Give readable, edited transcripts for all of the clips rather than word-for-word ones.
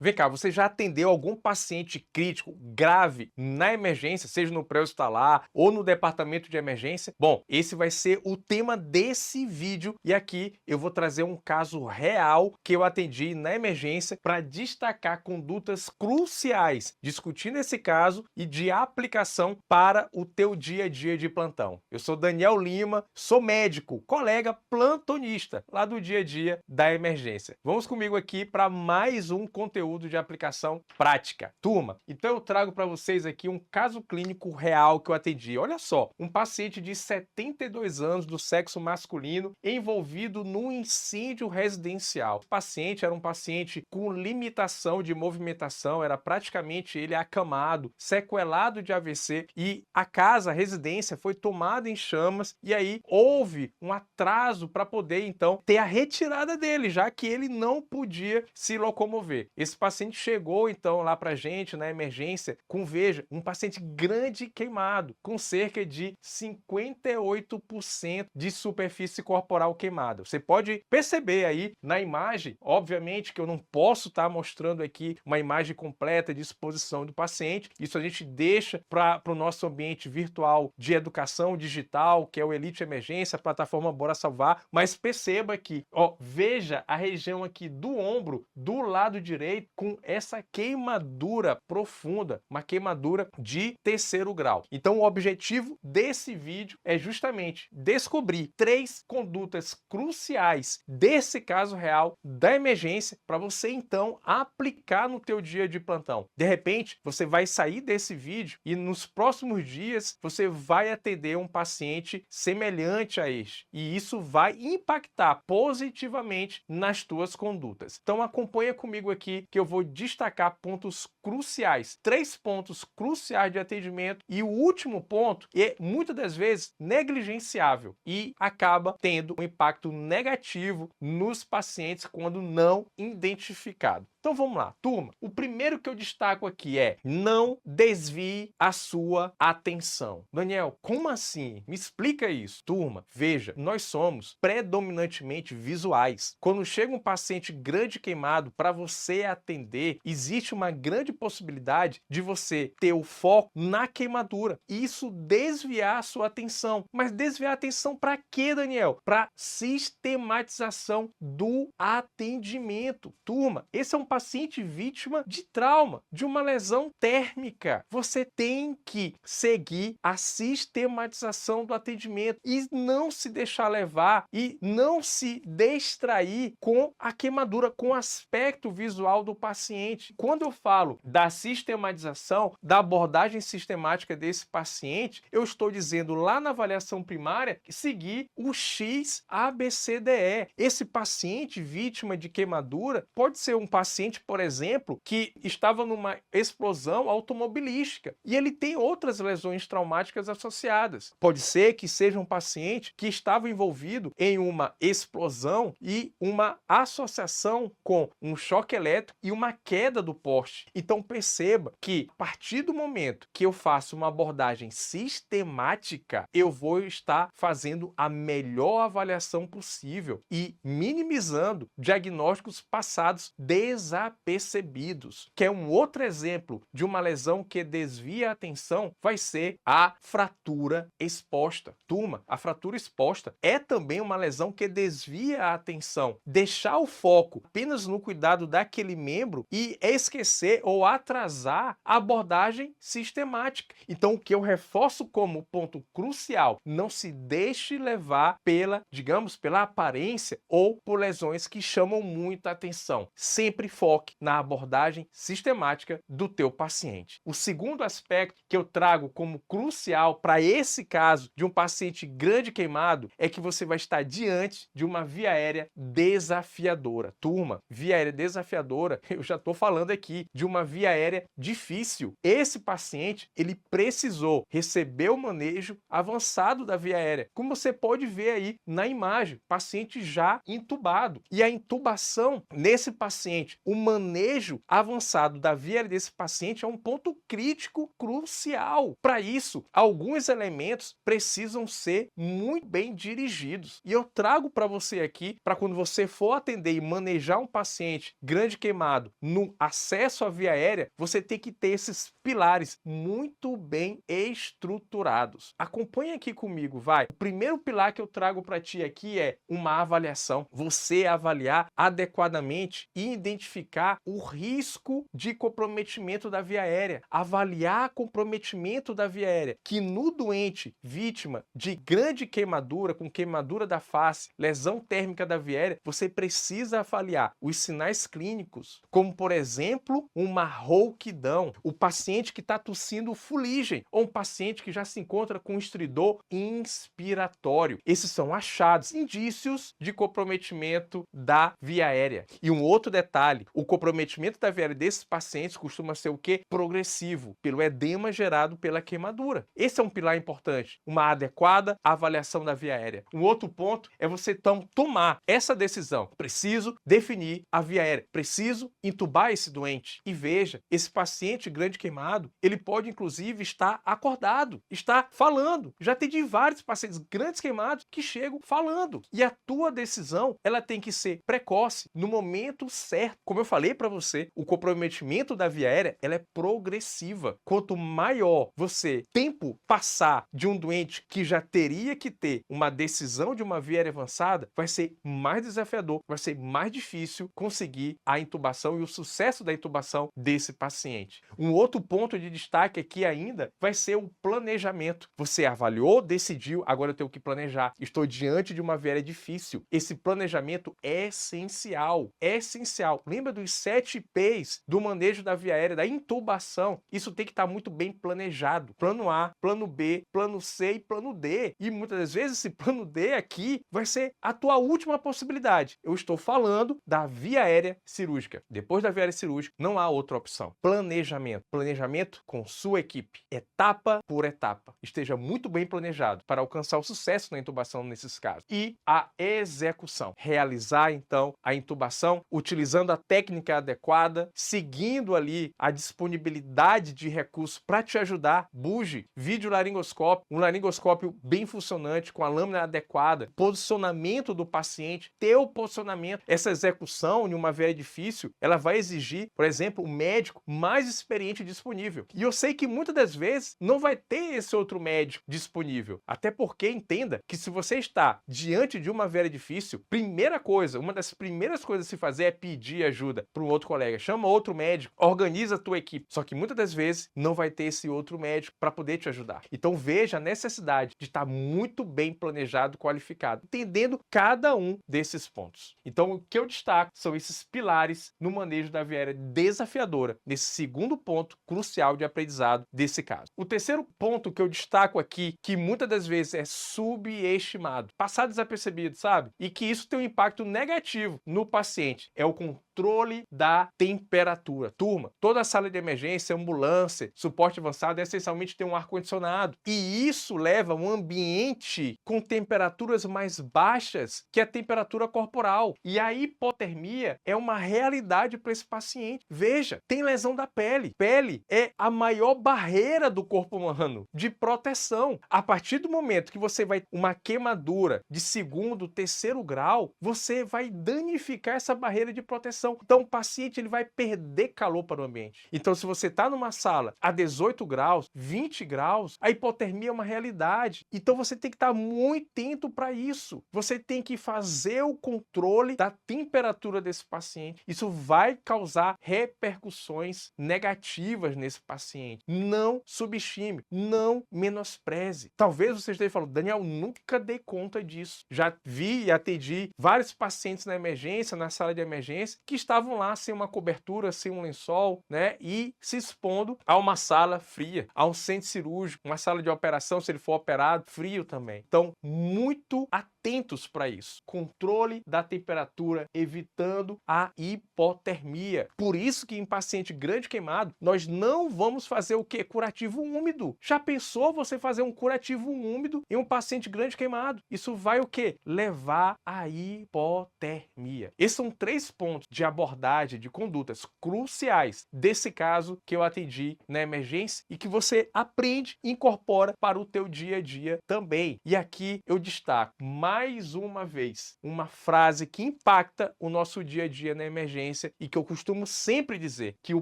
Vem cá, você já atendeu algum paciente crítico grave na emergência, seja no pré-hospitalar ou no departamento de emergência? Bom, esse vai ser o tema desse vídeo e aqui eu vou trazer um caso real que eu atendi na emergência para destacar condutas cruciais, discutindo esse caso e de aplicação para o teu dia a dia de plantão. Eu sou Daniel Lima, sou médico, colega plantonista lá do dia a dia da emergência. Vamos comigo aqui para mais um conteúdo de aplicação prática. Turma, então eu trago para vocês aqui um caso clínico real que eu atendi. Olha só, um paciente de 72 anos do sexo masculino envolvido num incêndio residencial. O paciente era um paciente com limitação de movimentação, era praticamente ele acamado, sequelado de AVC e a casa, a residência foi tomada em chamas e aí houve um atraso para poder então ter a retirada dele, já que ele não podia se locomover. Esse paciente chegou então lá pra gente na emergência com, veja, um paciente grande e queimado, com cerca de 58% de superfície corporal queimada. Você pode perceber aí na imagem, obviamente que eu não posso estar mostrando aqui uma imagem completa de exposição do paciente, isso a gente deixa para o nosso ambiente virtual de educação digital, que é o Elite Emergência, a plataforma Bora Salvar, mas perceba que, ó, veja a região aqui do ombro, do lado direito, com essa queimadura profunda, uma queimadura de terceiro grau. Então o objetivo desse vídeo é justamente descobrir 3 condutas cruciais desse caso real da emergência para você então aplicar no teu dia de plantão. De repente, você vai sair desse vídeo e nos próximos dias você vai atender um paciente semelhante a este. E isso vai impactar positivamente nas tuas condutas. Então acompanha comigo aqui que eu vou destacar pontos cruciais, 3 pontos cruciais de atendimento e o último ponto é muitas das vezes negligenciável e acaba tendo um impacto negativo nos pacientes quando não identificado. Então vamos lá, turma. O primeiro que eu destaco aqui é: não desvie a sua atenção. Daniel, como assim? Me explica isso. Turma, veja, nós somos predominantemente visuais. Quando chega um paciente grande queimado para você atender, existe uma grande possibilidade de você ter o foco na queimadura e isso desviar a sua atenção. Mas desviar a atenção para quê, Daniel? Para sistematização do atendimento. Turma, esse é um paciente vítima de trauma, de uma lesão térmica. Você tem que seguir a sistematização do atendimento e não se deixar levar e não se distrair com a queimadura, com o aspecto visual do paciente. Quando eu falo da sistematização, da abordagem sistemática desse paciente, eu estou dizendo lá na avaliação primária seguir o XABCDE. Esse paciente vítima de queimadura pode ser um paciente, por exemplo, que estava numa explosão automobilística e ele tem outras lesões traumáticas associadas. Pode ser que seja um paciente que estava envolvido em uma explosão e uma associação com um choque elétrico e uma queda do poste. Então perceba que a partir do momento que eu faço uma abordagem sistemática, eu vou estar fazendo a melhor avaliação possível e minimizando diagnósticos passados desapercebidos. Que é um outro exemplo de uma lesão que desvia a atenção, vai ser a fratura exposta. Turma, a fratura exposta é também uma lesão que desvia a atenção. Deixar o foco apenas no cuidado daquele membro e esquecer ou atrasar a abordagem sistemática. Então, o que eu reforço como ponto crucial, não se deixe levar pela, digamos, pela aparência ou por lesões que chamam muita atenção. Sempre foque na abordagem sistemática do teu paciente. O segundo aspecto que eu trago como crucial para esse caso de um paciente grande queimado é que você vai estar diante de uma via aérea desafiadora. Turma, via aérea desafiadora, eu já estou falando aqui de uma via aérea difícil. Esse paciente, ele precisou receber o manejo avançado da via aérea. Como você pode ver aí na imagem, paciente já entubado. E a intubação nesse paciente, o manejo avançado da via aérea desse paciente é um ponto crítico crucial. Para isso, alguns elementos precisam ser muito bem dirigidos. E eu trago para você aqui, para quando você for atender e manejar um paciente grande queimado no acesso à via aérea, você tem que ter esses pilares muito bem estruturados. Acompanhe aqui comigo, vai. O primeiro pilar que eu trago para ti aqui é uma avaliação. Você avaliar adequadamente e identificar o risco de comprometimento da via aérea. Avaliar comprometimento da via aérea, que no doente vítima de grande queimadura, com queimadura da face, lesão térmica da via aérea, você precisa avaliar os sinais clínicos, como por exemplo, uma rouquidão, o paciente que está tossindo fuligem, ou um paciente que já se encontra com estridor inspiratório. Esses são achados, indícios de comprometimento da via aérea. E um outro detalhe, o comprometimento da via aérea desses pacientes costuma ser o quê? Progressivo, pelo edema gerado pela queimadura. Esse é um pilar importante, uma adequada avaliação da via aérea. Um outro ponto é você então tomar essa decisão. Preciso definir a via aérea, preciso entubar esse doente. E veja, esse paciente grande queimado, ele pode inclusive estar acordado, estar falando. Já atendi vários pacientes grandes queimados que chegam falando. E a tua decisão, ela tem que ser precoce, no momento certo. Como eu falei para você, o comprometimento da via aérea, ela é progressiva. Quanto maior você tempo passar de um doente que já teria que ter uma decisão de uma via aérea avançada, vai ser mais desafiador, vai ser mais difícil conseguir a intubação e o sucesso da intubação desse paciente. Um outro ponto de destaque aqui ainda vai ser o planejamento. Você avaliou, decidiu, agora eu tenho que planejar. Estou diante de uma via aérea difícil. Esse planejamento é essencial, é essencial. Lembra dos 7 P's do manejo da via aérea, da intubação? Isso tem que estar muito bem planejado. Plano A, plano B, plano C e plano D. E muitas das vezes esse plano D aqui vai ser a tua última possibilidade. Eu estou falando da via aérea cirúrgica. Depois da via aérea cirúrgica, não há outra opção. Planejamento. Planejamento com sua equipe. Etapa por etapa. Esteja muito bem planejado para alcançar o sucesso na intubação nesses casos. E a execução. Realizar, então, a intubação utilizando a técnica adequada, seguindo ali a disponibilidade de recursos para te ajudar. Buge, videolaringoscópio, um laringoscópio bem funcionante, com a lâmina adequada, posicionamento do paciente, teu posicionamento. Essa execução em uma via difícil, ela vai exigir, por exemplo, um médico mais experiente disponível. E eu sei que muitas das vezes não vai ter esse outro médico disponível. Até porque entenda que se você está diante de uma via difícil, primeira coisa, uma das primeiras coisas a se fazer é pedir ajuda para um outro colega. Chama outro médico, organiza a tua equipe. Só que muitas das vezes não vai ter esse outro médico para poder te ajudar. Então veja a necessidade de estar muito bem planejado, qualificado, entendendo cada um desses pontos. Então o que eu destaco são esses pilares no manejo da via aérea desafiadora, nesse segundo ponto crucial de aprendizado desse caso. O terceiro ponto que eu destaco aqui, que muitas das vezes é subestimado, passar desapercebido, sabe? E que isso tem um impacto negativo no paciente, é o controle da temperatura. Turma, toda a sala de emergência, ambulância, suporte avançado, essencialmente tem um ar-condicionado. E isso leva a um ambiente com temperaturas mais baixas que a temperatura corporal. E a hipotermia é uma realidade para esse paciente. Veja, tem lesão da pele. Pele é a maior barreira do corpo humano de proteção. A partir do momento que você vai uma queimadura de segundo, terceiro grau, você vai danificar essa barreira de proteção. Então o paciente ele vai perder calor para o ambiente. Então se você está numa sala a 18 graus, 20 graus, a hipotermia é uma realidade. Então você tem que estar muito atento para isso. Você tem que fazer o controle da temperatura desse paciente. Isso vai causar repercussões negativas nesse paciente. Não subestime, não menospreze. Talvez você esteja falando, Daniel, nunca dei conta disso. Já vi e atendi vários pacientes na emergência, na sala de emergência, que estavam lá sem uma cobertura, sem um lençol, né? E se expondo a uma sala fria, a um centro cirúrgico, uma sala de operação, se ele for operado, frio também. Então, muito atento atentos para isso. Controle da temperatura, evitando a hipotermia. Por isso que em paciente grande queimado, nós não vamos fazer o quê? Curativo úmido. Já pensou você fazer um curativo úmido em um paciente grande queimado? Isso vai o quê? Levar à hipotermia. Esses são 3 pontos de abordagem de condutas cruciais desse caso que eu atendi na emergência e que você aprende e incorpora para o teu dia a dia também. E aqui eu destaco mais uma vez uma frase que impacta o nosso dia a dia na emergência e que eu costumo sempre dizer que o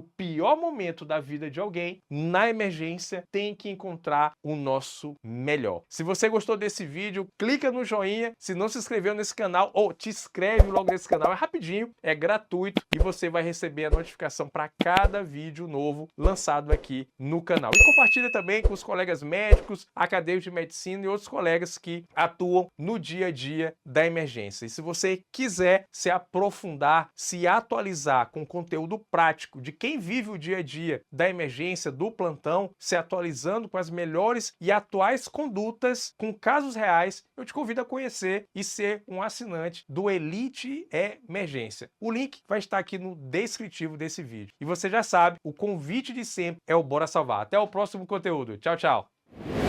pior momento da vida de alguém na emergência tem que encontrar o nosso melhor. Se você gostou desse vídeo, clica no joinha. Se não se inscreveu nesse canal, ou te inscreve logo nesse canal, é rapidinho, é gratuito e você vai receber a notificação para cada vídeo novo lançado aqui no canal. E compartilha também com os colegas médicos, acadêmicos de medicina e outros colegas que atuam no dia a dia da emergência. E se você quiser se aprofundar, se atualizar com conteúdo prático de quem vive o dia a dia da emergência, do plantão, se atualizando com as melhores e atuais condutas com casos reais, eu te convido a conhecer e ser um assinante do Elite Emergência. O link vai estar aqui no descritivo desse vídeo. E você já sabe, o convite de sempre é o Bora Salvar. Até o próximo conteúdo. Tchau, tchau!